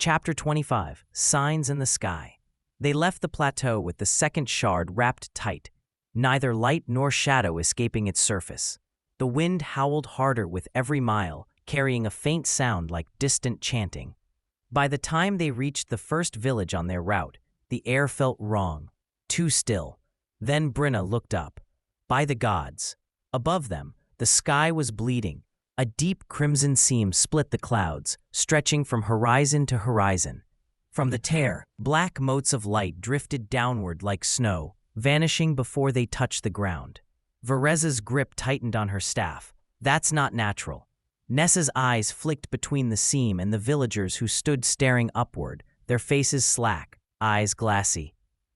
Chapter 25, Signs in the Sky. They left the plateau with the second shard wrapped tight, neither light nor shadow escaping its surface. The wind howled harder with every mile, carrying a faint sound like distant chanting. By the time they reached the first village on their route, the air felt wrong, too still. Then Bryna looked up. By the gods! Above them, the sky was bleeding. A deep crimson seam split the clouds, stretching from horizon to horizon. From the tear, black motes of light drifted downward like snow, vanishing before they touched the ground. Vereza's grip tightened on her staff. That's not natural. Nessa's eyes flicked between the seam and the villagers who stood staring upward, their faces slack, eyes glassy.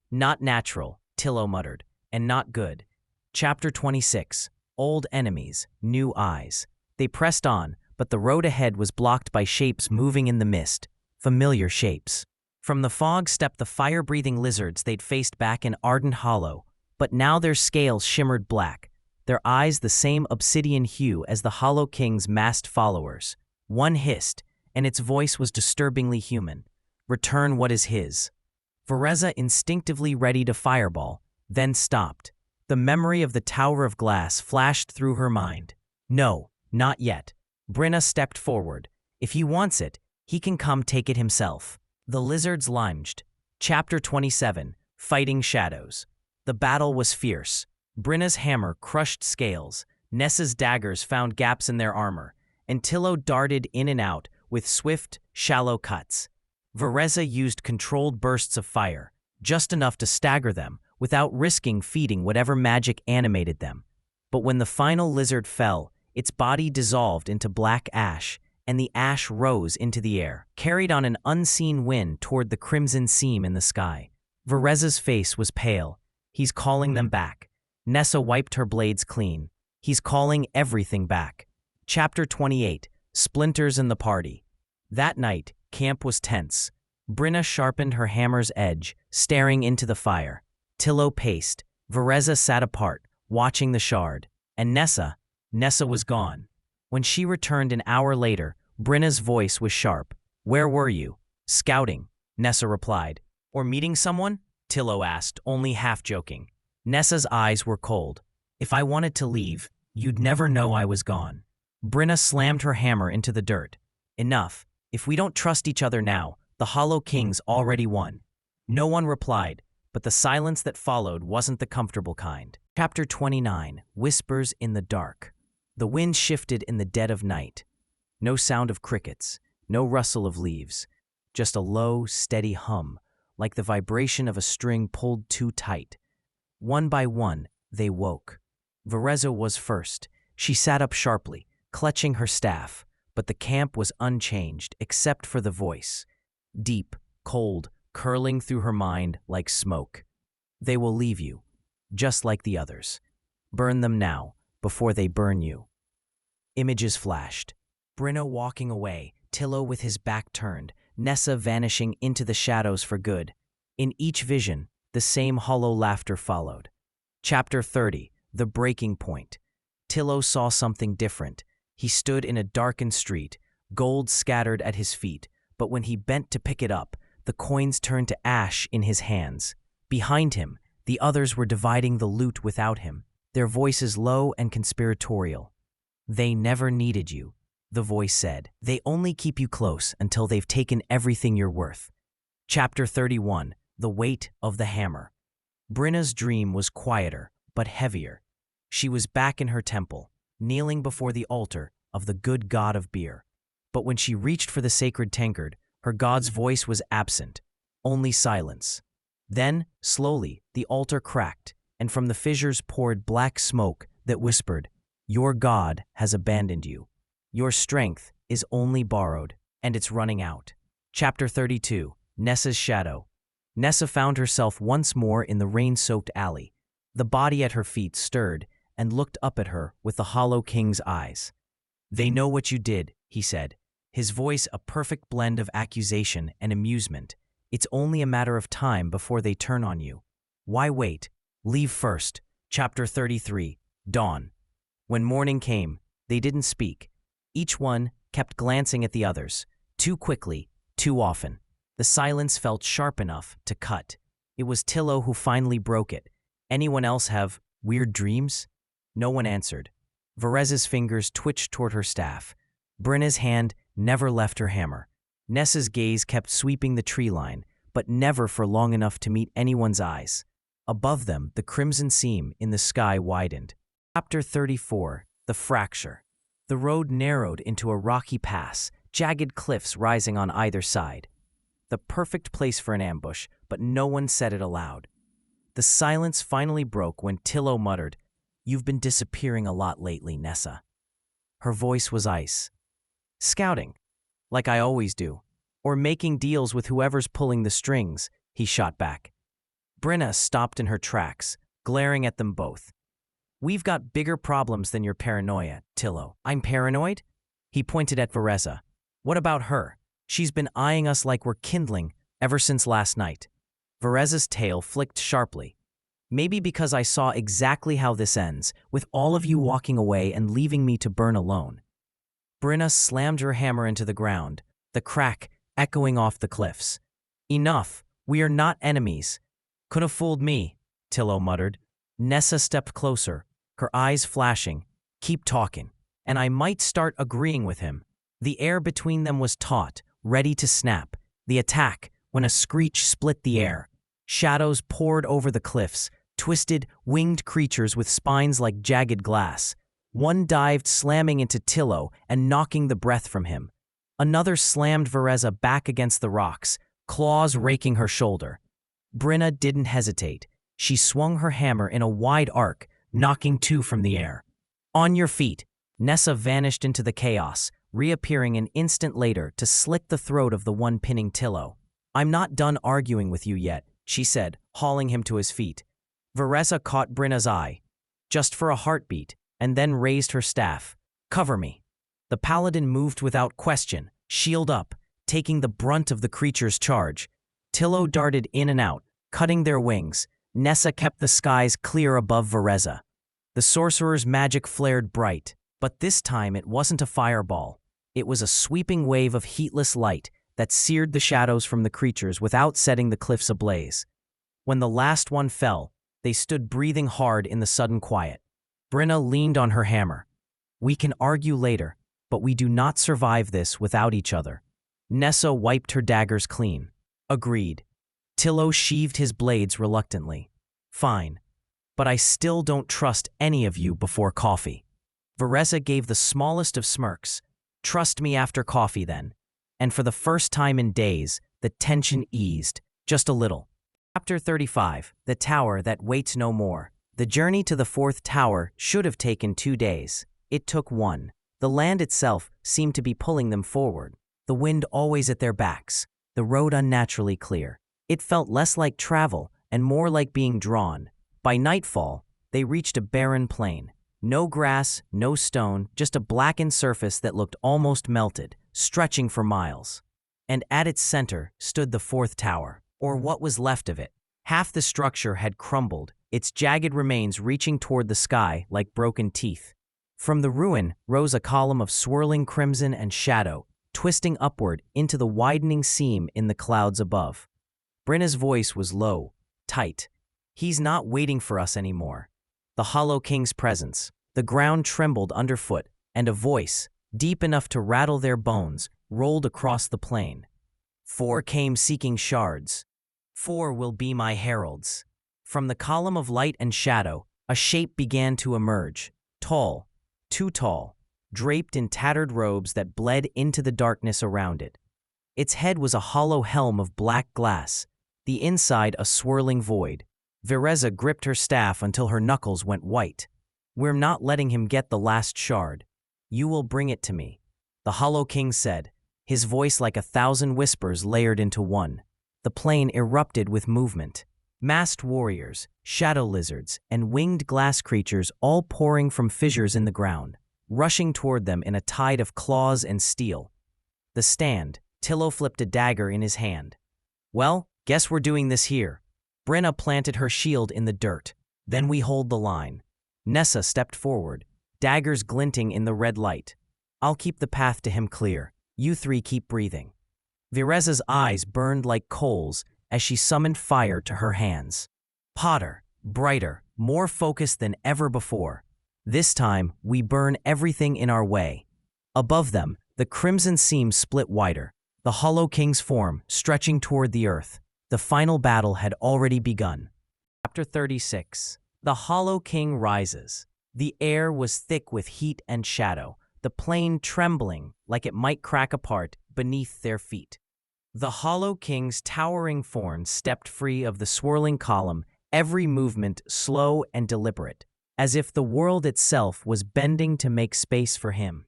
Not natural, Tillo muttered, and not good. Chapter 26. Old enemies, new eyes. They pressed on, but the road ahead was blocked by shapes moving in the mist, familiar shapes. From the fog stepped the fire-breathing lizards they'd faced back in Ardent Hollow, but now their scales shimmered black, their eyes the same obsidian hue as the Hollow King's masked followers. One hissed, and its voice was disturbingly human. Return what is his. Vereza instinctively readied a fireball, then stopped. The memory of the Tower of Glass flashed through her mind. No. Not yet. Bryna stepped forward. If he wants it, he can come take it himself. The lizards lunged. Chapter 27. Fighting Shadows. The battle was fierce. Bryna's hammer crushed scales. Nessa's daggers found gaps in their armor, and Tillo darted in and out with swift, shallow cuts. Vereza used controlled bursts of fire, just enough to stagger them, without risking feeding whatever magic animated them. But when the final lizard fell, its body dissolved into black ash, and the ash rose into the air, carried on an unseen wind toward the crimson seam in the sky. Vereza's face was pale. He's calling them back. Nessa wiped her blades clean. He's calling everything back. Chapter 28. Splinters in the Party. That night, camp was tense. Bryna sharpened her hammer's edge, staring into the fire. Tillo paced. Vereza sat apart, watching the shard. And Nessa was gone. When she returned an hour later, Bryna's voice was sharp. Where were you? Scouting, Nessa replied. Or meeting someone? Tillo asked, only half joking. Nessa's eyes were cold. If I wanted to leave, you'd never know I was gone. Bryna slammed her hammer into the dirt. Enough. If we don't trust each other now, the Hollow King's already won. No one replied, but the silence that followed wasn't the comfortable kind. Chapter 29. Whispers in the Dark. The wind shifted in the dead of night. No sound of crickets, no rustle of leaves, just a low, steady hum, like the vibration of a string pulled too tight. One by one, they woke. Vereza was first. She sat up sharply, clutching her staff, but the camp was unchanged except for the voice. Deep, cold, curling through her mind like smoke. They will leave you, just like the others. Burn them now, before they burn you. Images flashed. Bryna walking away, Tillo with his back turned, Nessa vanishing into the shadows for good. In each vision, the same hollow laughter followed. Chapter 30. The Breaking Point. Tillo saw something different. He stood in a darkened street, gold scattered at his feet, but when he bent to pick it up, the coins turned to ash in his hands. Behind him, the others were dividing the loot without him, their voices low and conspiratorial. They never needed you, the voice said. They only keep you close until they've taken everything you're worth. Chapter 31. The Weight of the Hammer. Bryna's dream was quieter, but heavier. She was back in her temple, kneeling before the altar of the good god of beer. But when she reached for the sacred tankard, her god's voice was absent, only silence. Then, slowly, the altar cracked, and from the fissures poured black smoke that whispered, Your god has abandoned you. Your strength is only borrowed, and it's running out. Chapter 32. Nessa's Shadow. Nessa found herself once more in the rain-soaked alley. The body at her feet stirred and looked up at her with the Hollow King's eyes. They know what you did, he said, his voice a perfect blend of accusation and amusement. It's only a matter of time before they turn on you. Why wait? Leave first. Chapter 33. Dawn. When morning came, they didn't speak. Each one kept glancing at the others, too quickly, Too often. The silence felt sharp enough to cut. It was Tillo who finally broke it. Anyone else have weird dreams? No one answered. Verez's fingers twitched toward her staff. Brenna's hand never left her hammer. Nessa's gaze kept sweeping the tree line, but never for long enough to meet anyone's eyes. Above them, the crimson seam in the sky widened. Chapter 34. The Fracture. The road narrowed into a rocky pass, jagged cliffs rising on either side. The perfect place for an ambush, but no one said it aloud. The silence finally broke when Tillo muttered, "You've been disappearing a lot lately, Nessa." Her voice was ice. "Scouting, like I always do. Or making deals with whoever's pulling the strings," he shot back. Brenna stopped in her tracks, glaring at them both. "We've got bigger problems than your paranoia, Tillo." "I'm paranoid?" He pointed at Vereza. "What about her? She's been eyeing us like we're kindling ever since last night." Vereza's tail flicked sharply. "Maybe because I saw exactly how this ends, with all of you walking away and leaving me to burn alone." Brenna slammed her hammer into the ground, the crack echoing off the cliffs. "Enough. We are not enemies." "Could have fooled me," Tillo muttered. Nessa stepped closer, her eyes flashing. "Keep talking, and I might start agreeing with him." The air between them was taut, ready to snap. The attack, when a screech split the air. Shadows poured over the cliffs, twisted, winged creatures with spines like jagged glass. One dived, slamming into Tillo and knocking the breath from him. Another slammed Vereza back against the rocks, claws raking her shoulder. Brenna didn't hesitate. She swung her hammer in a wide arc, knocking two from the air. "On your feet!" Nessa vanished into the chaos, reappearing an instant later to slit the throat of the one pinning Tillo. "I'm not done arguing with you yet," she said, hauling him to his feet. Vereza caught Brenna's eye, just for a heartbeat, and then raised her staff. "Cover me." The paladin moved without question, shield up, taking the brunt of the creature's charge. Tillo darted in and out, cutting their wings. Nessa kept the skies clear above Vereza. The sorcerer's magic flared bright, but this time it wasn't a fireball. It was a sweeping wave of heatless light that seared the shadows from the creatures without setting the cliffs ablaze. When the last one fell, they stood breathing hard in the sudden quiet. Brenna leaned on her hammer. "We can argue later, but we do not survive this without each other." Nessa wiped her daggers clean. "Agreed." Tillo sheathed his blades reluctantly. "Fine, but I still don't trust any of you before coffee." Vereza gave the smallest of smirks. "Trust me after coffee, then." And for the first time in days, the tension eased, just a little. Chapter 35. The Tower That Waits No More. The journey to the fourth tower should have taken 2 days. It took 1. The land itself seemed to be pulling them forward, the wind always at their backs, the road unnaturally clear. It felt less like travel and more like being drawn. By nightfall, they reached a barren plain. No grass, no stone, just a blackened surface that looked almost melted, stretching for miles. And at its center stood the fourth tower, or what was left of it. Half the structure had crumbled, its jagged remains reaching toward the sky like broken teeth. From the ruin rose a column of swirling crimson and shadow, twisting upward into the widening seam in the clouds above. Brenna's voice was low, tight. "He's not waiting for us anymore." The Hollow King's presence. The ground trembled underfoot, and a voice, deep enough to rattle their bones, rolled across the plain. "4 came seeking shards. 4 will be my heralds." From the column of light and shadow, a shape began to emerge. Tall, too tall, draped in tattered robes that bled into the darkness around it. Its head was a hollow helm of black glass, the inside a swirling void. Vereza gripped her staff until her knuckles went white. "We're not letting him get the last shard. You will bring it to me," the Hollow King said, his voice like 1,000 whispers layered into one. The plain erupted with movement. Masked warriors, shadow lizards, and winged glass creatures all pouring from fissures in the ground, rushing toward them in a tide of claws and steel. The stand, Tillo flipped a dagger in his hand. "Well, guess we're doing this here." Brenna planted her shield in the dirt. "Then we hold the line." Nessa stepped forward, daggers glinting in the red light. "I'll keep the path to him clear. You 3 keep breathing." Vireza's eyes burned like coals as she summoned fire to her hands. Hotter, brighter, more focused than ever before. This time, we burn everything in our way. Above them, the crimson seam split wider, the Hollow King's form stretching toward the earth. The final battle had already begun. Chapter 36. The Hollow King rises. The air was thick with heat and shadow, the plain trembling like it might crack apart beneath their feet. The Hollow King's towering form stepped free of the swirling column, every movement slow and deliberate, as if the world itself was bending to make space for him.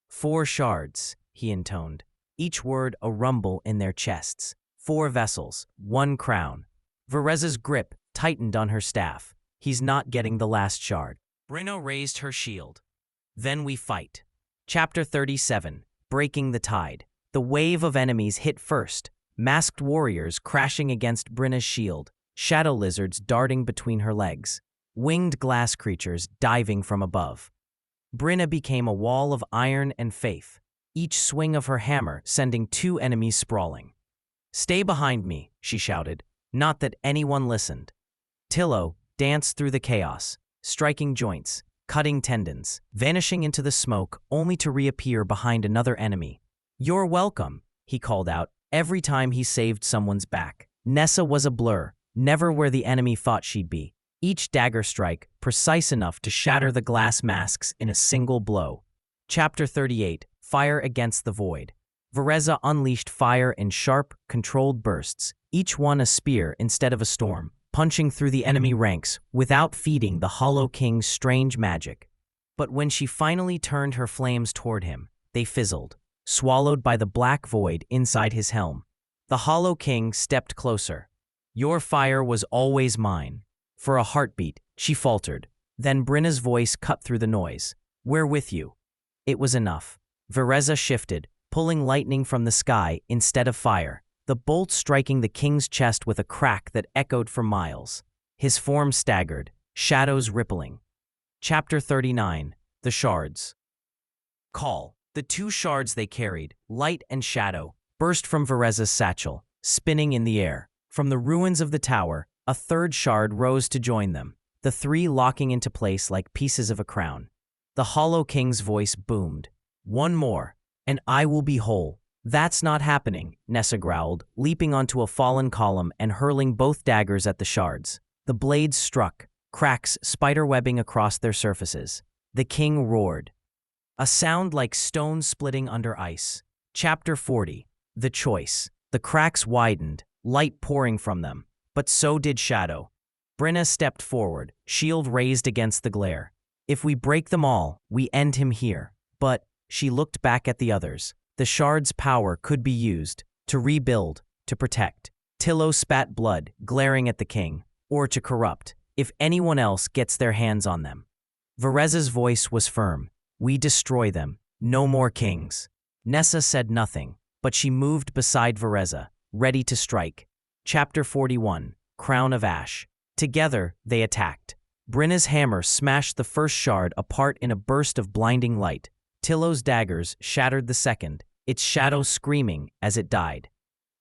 4 shards, he intoned, each word a rumble in their chests. 4 vessels, 1 crown. Vireza's grip tightened on her staff. He's not getting the last shard. Brenna raised her shield. Then we fight. Chapter 37. Breaking the Tide. The wave of enemies hit first, masked warriors crashing against Brenna's shield, shadow lizards darting between her legs, winged glass creatures diving from above. Brenna became a wall of iron and faith, each swing of her hammer sending 2 enemies sprawling. "Stay behind me," she shouted, not that anyone listened. Tillo danced through the chaos, striking joints, cutting tendons, vanishing into the smoke only to reappear behind another enemy. "You're welcome," he called out every time he saved someone's back. Nessa was a blur, never where the enemy thought she'd be. Each dagger strike precise enough to shatter the glass masks in a single blow. Chapter 38. Fire against the void. Vireza unleashed fire in sharp, controlled bursts, each one a spear instead of a storm, punching through the enemy ranks without feeding the Hollow King's strange magic. But when she finally turned her flames toward him, they fizzled, swallowed by the black void inside his helm. The Hollow King stepped closer. "Your fire was always mine." For a heartbeat, she faltered. Then Brenna's voice cut through the noise. "We're with you." It was enough. Vireza shifted, pulling lightning from the sky instead of fire, the bolt striking the king's chest with a crack that echoed for miles. His form staggered, shadows rippling. Chapter 39. The Shards. Call. The 2 shards they carried, light and shadow, burst from Vireza's satchel, spinning in the air. From the ruins of the tower, a 3rd shard rose to join them, the 3 locking into place like pieces of a crown. The Hollow King's voice boomed. "1 more, and I will be whole." "That's not happening," Nessa growled, leaping onto a fallen column and hurling both daggers at the shards. The blades struck, cracks spiderwebbing across their surfaces. The king roared. A sound like stone splitting under ice. Chapter 40. The Choice. The cracks widened, light pouring from them, but so did shadow. Brenna stepped forward, shield raised against the glare. "If we break them all, we end him here." But she looked back at the others. The shard's power could be used to rebuild, to protect. Tillo spat blood, glaring at the king, or to corrupt, if anyone else gets their hands on them. Vireza's voice was firm. "We destroy them. No more kings." Nessa said nothing, but she moved beside Vireza, ready to strike. Chapter 41. Crown of Ash. Together, they attacked. Brenna's hammer smashed the 1st shard apart in a burst of blinding light. Tillo's daggers shattered the 2nd, its shadow screaming as it died.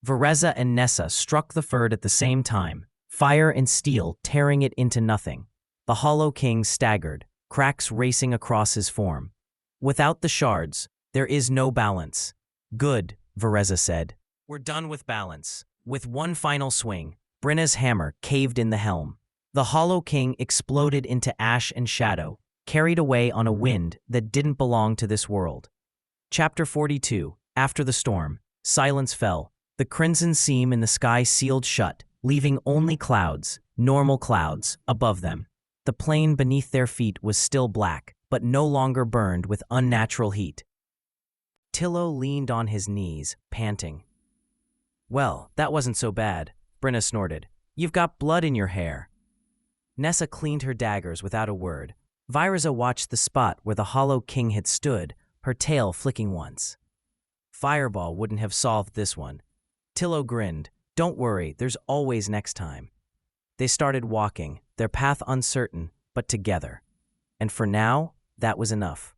Vireza and Nessa struck the 3rd at the same time, fire and steel tearing it into nothing. The Hollow King staggered, cracks racing across his form. "Without the shards, there is no balance." "Good," Vireza said. "We're done with balance." With one final swing, Brenna's hammer caved in the helm. The Hollow King exploded into ash and shadow, carried away on a wind that didn't belong to this world. Chapter 42. After the storm, silence fell. The crimson seam in the sky sealed shut, leaving only clouds, normal clouds, above them. The plain beneath their feet was still black, but no longer burned with unnatural heat. Tillo leaned on his knees, panting. "Well, that wasn't so bad," Brenna snorted. "You've got blood in your hair." Nessa cleaned her daggers without a word. Vireza watched the spot where the Hollow King had stood, her tail flicking once. Fireball wouldn't have solved this one. Tillo grinned. "Don't worry, there's always next time." They started walking, their path uncertain, but together. And for now, that was enough.